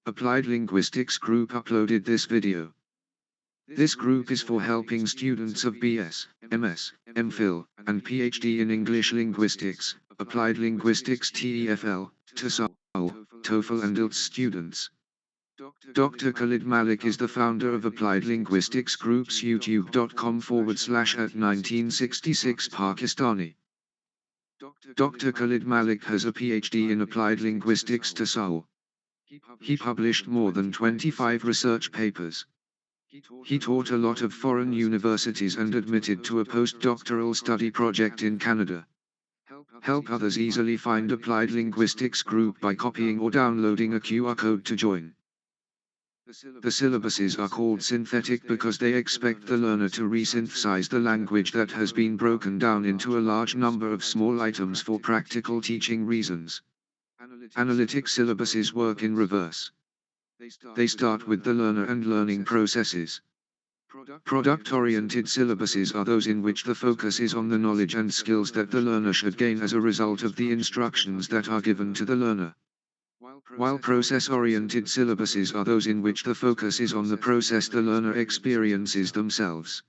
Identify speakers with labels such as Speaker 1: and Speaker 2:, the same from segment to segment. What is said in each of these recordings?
Speaker 1: Applied Linguistics Group uploaded this video. This group is for helping students of BS, MS, MPhil, and PhD in English Linguistics, Applied Linguistics TEFL, TESOL, TOEFL and IELTS students. Dr. Khalid Malik is the founder of Applied Linguistics Group's youtube.com/@1966 Pakistani. Dr. Khalid Malik has a PhD in Applied Linguistics TESOL. He published more than 25 research papers. He taught a lot of foreign universities and admitted to a postdoctoral study project in Canada. Help others easily find Applied Linguistics Group by copying or downloading a QR code to join. The syllabuses are called synthetic because they expect the learner to resynthesize the language that has been broken down into a large number of small items for practical teaching reasons. Analytic syllabuses work in reverse. They start with the learner and learning processes. Product-oriented syllabuses are those in which the focus is on the knowledge and skills that the learner should gain as a result of the instructions that are given to the learner. While process-oriented syllabuses are those in which the focus is on the process the learner experiences themselves.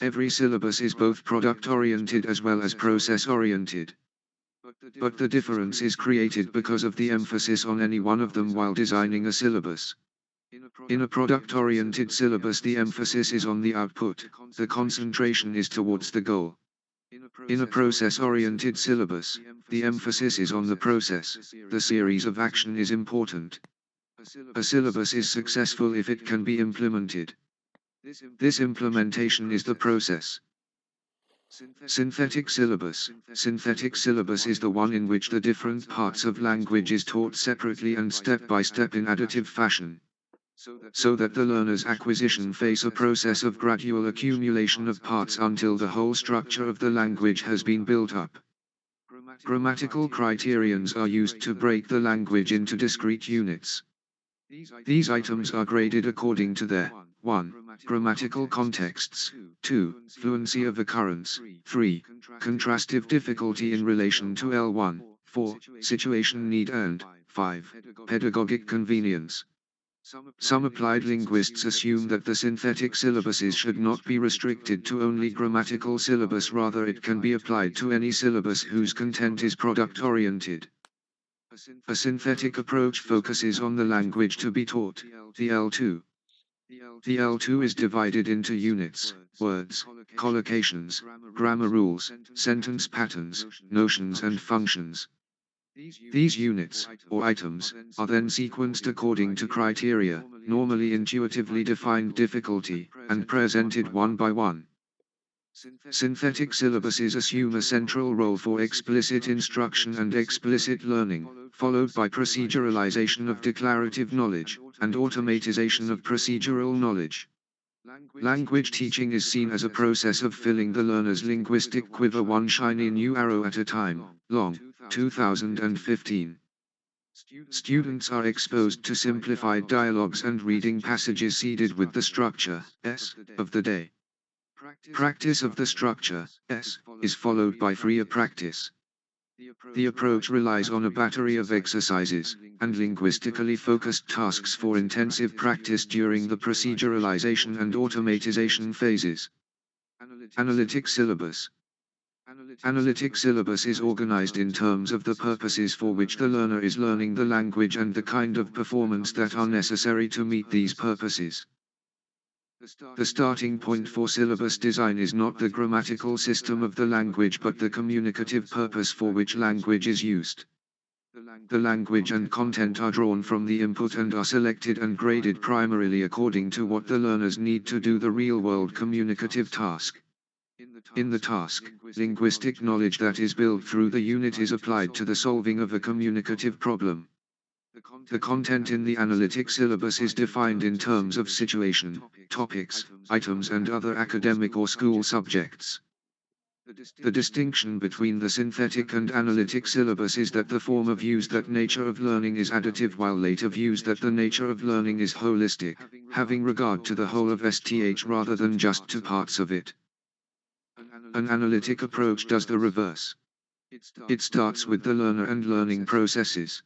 Speaker 1: Every syllabus is both product-oriented as well as process-oriented. But the difference is created because of the emphasis on any one of them while designing a syllabus. In a product-oriented syllabus, the emphasis is on the output, the concentration is towards the goal. In a process-oriented syllabus, the emphasis is on the process, the series of action is important. A syllabus is successful if it can be implemented. This implementation is the process. Synthetic syllabus. Synthetic syllabus is the one in which the different parts of language is taught separately and step by step in additive fashion, so that the learner's acquisition face a process of gradual accumulation of parts until the whole structure of the language has been built up. Grammatical criterions are used to break the language into discrete units. These items are graded according to their 1. Grammatical contexts, 2. Fluency of occurrence, 3. Contrastive difficulty in relation to L1, 4. Situation need and 5. Pedagogic convenience. Some applied linguists assume that the synthetic syllabuses should not be restricted to only grammatical syllabus, rather it can be applied to any syllabus whose content is product-oriented. A synthetic approach focuses on the language to be taught, the L2. The L2 is divided into units, words, collocations, grammar rules, sentence patterns, notions and functions. These units, or items, are then sequenced according to criteria, normally intuitively defined difficulty, and presented one by one. Synthetic syllabuses assume a central role for explicit instruction and explicit learning, followed by proceduralization of declarative knowledge, and automatization of procedural knowledge. Language teaching is seen as a process of filling the learner's linguistic quiver one shiny new arrow at a time. Long, 2015. Students are exposed to simplified dialogues and reading passages seeded with the structure, S, of the day. Practice of the structure, S, is followed by freer practice. The approach relies on a battery of exercises, and linguistically focused tasks for intensive practice during the proceduralization and automatization phases. Analytic syllabus. Analytic syllabus is organized in terms of the purposes for which the learner is learning the language and the kind of performance that are necessary to meet these purposes. The starting point for syllabus design is not the grammatical system of the language but the communicative purpose for which language is used. The language and content are drawn from the input and are selected and graded primarily according to what the learners need to do the real-world communicative task. In the task, linguistic knowledge that is built through the unit is applied to the solving of a communicative problem. The content in the analytic syllabus is defined in terms of situation, topics, items and other academic or school subjects. The distinction between the synthetic and analytic syllabus is that the former views that nature of learning is additive while later views that the nature of learning is holistic, having regard to the whole of STH rather than just to parts of it. An analytic approach does the reverse. It starts with the learner and learning processes.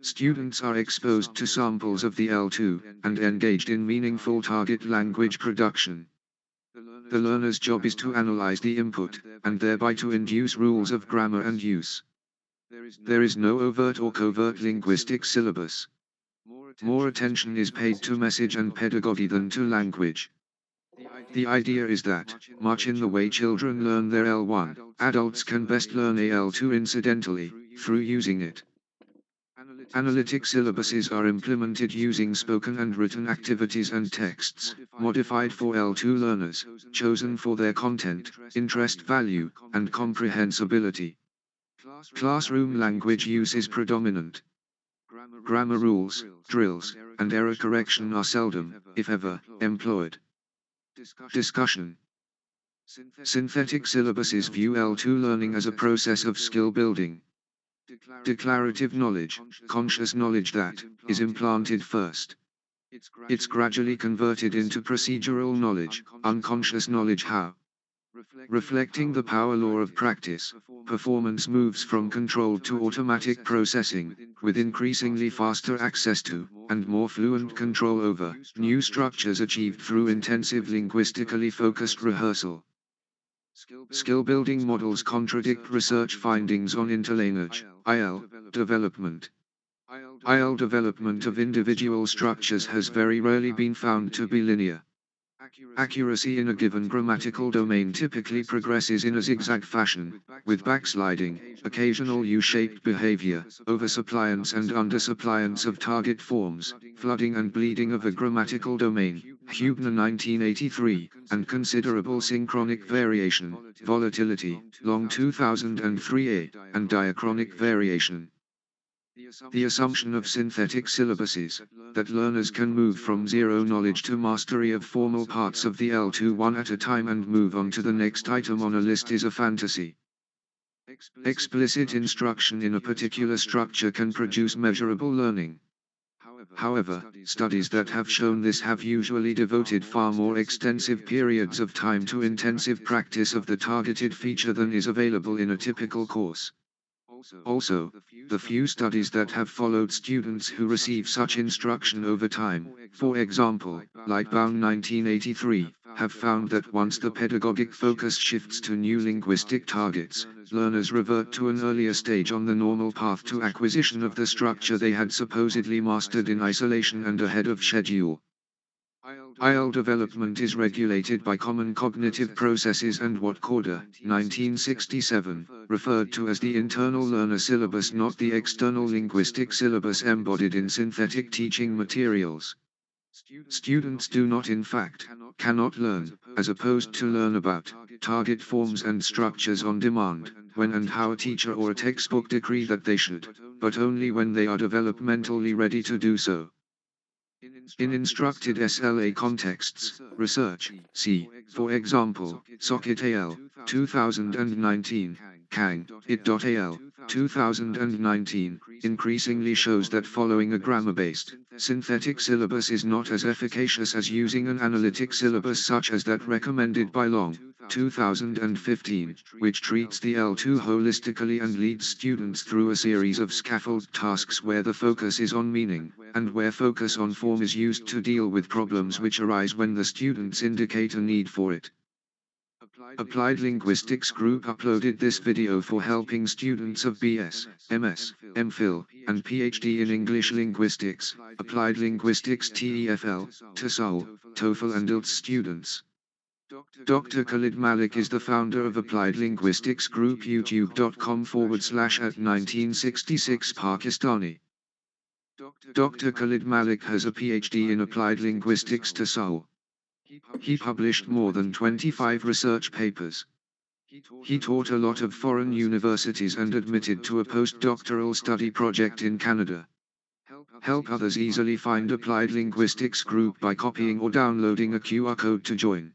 Speaker 1: Students are exposed to samples of the L2 and engaged in meaningful target language production. The learner's job is to analyze the input, and thereby to induce rules of grammar and use. There is no overt or covert linguistic syllabus. More attention is paid to message and pedagogy than to language. The idea is that, much in the way children learn their L1, adults can best learn a L2 incidentally, through using it. Analytic syllabuses are implemented using spoken and written activities and texts, modified for L2 learners, chosen for their content, interest value, and comprehensibility. Classroom language use is predominant. Grammar rules, drills, and error correction are seldom, if ever, employed. Discussion. Synthetic syllabuses view L2 learning as a process of skill building. Declarative knowledge, conscious knowledge that is implanted first. It's gradually converted into procedural knowledge, unconscious knowledge how. Reflecting the power law of practice, performance moves from controlled to automatic processing, with increasingly faster access to, and more fluent control over, new structures achieved through intensive linguistically focused rehearsal. Skill-building models contradict research findings on interlineage, IL, development. IL development of individual structures has very rarely been found to be linear. Accuracy in a given grammatical domain typically progresses in a zigzag fashion, with backsliding, occasional U-shaped behavior, oversuppliance and undersuppliance of target forms, flooding and bleeding of a grammatical domain, Hubner 1983, and considerable synchronic variation, volatility, Long 2003a, and diachronic variation. The assumption of synthetic syllabuses, that learners can move from zero knowledge to mastery of formal parts of the L2 one at a time and move on to the next item on a list is a fantasy. Explicit instruction in a particular structure can produce measurable learning. However, studies that have shown this have usually devoted far more extensive periods of time to intensive practice of the targeted feature than is available in a typical course. Also, the few studies that have followed students who receive such instruction over time, for example, like Baum 1983, have found that once the pedagogic focus shifts to new linguistic targets, learners revert to an earlier stage on the normal path to acquisition of the structure they had supposedly mastered in isolation and ahead of schedule. IL development is regulated by common cognitive processes and what Corder, 1967, referred to as the internal learner syllabus, not the external linguistic syllabus embodied in synthetic teaching materials. Students do not, in fact, cannot learn, as opposed to learn about, target forms and structures on demand, when and how a teacher or a textbook decree that they should, but only when they are developmentally ready to do so. In instructed SLA contexts, research, see, for example, Socket AL, 2019, Kang, it.al, 2019, increasingly shows that following a grammar-based, synthetic syllabus is not as efficacious as using an analytic syllabus such as that recommended by Long, 2015, which treats the L2 holistically and leads students through a series of scaffold tasks where the focus is on meaning, and where focus on form is used to deal with problems which arise when the students indicate a need for it. Applied Linguistics Group uploaded this video for helping students of BS, MS, MPhil, and PhD in English Linguistics, Applied Linguistics TEFL, TESOL, TOEFL and IELTS students. Dr. Khalid Malik is the founder of Applied Linguistics Group, youtube.com/@1966 Pakistani. Dr. Khalid Malik has a PhD in Applied Linguistics TESOL. He published more than 25 research papers. He taught a lot of foreign universities and admitted to a postdoctoral study project in Canada. Help others easily find Applied Linguistics Group by copying or downloading a QR code to join.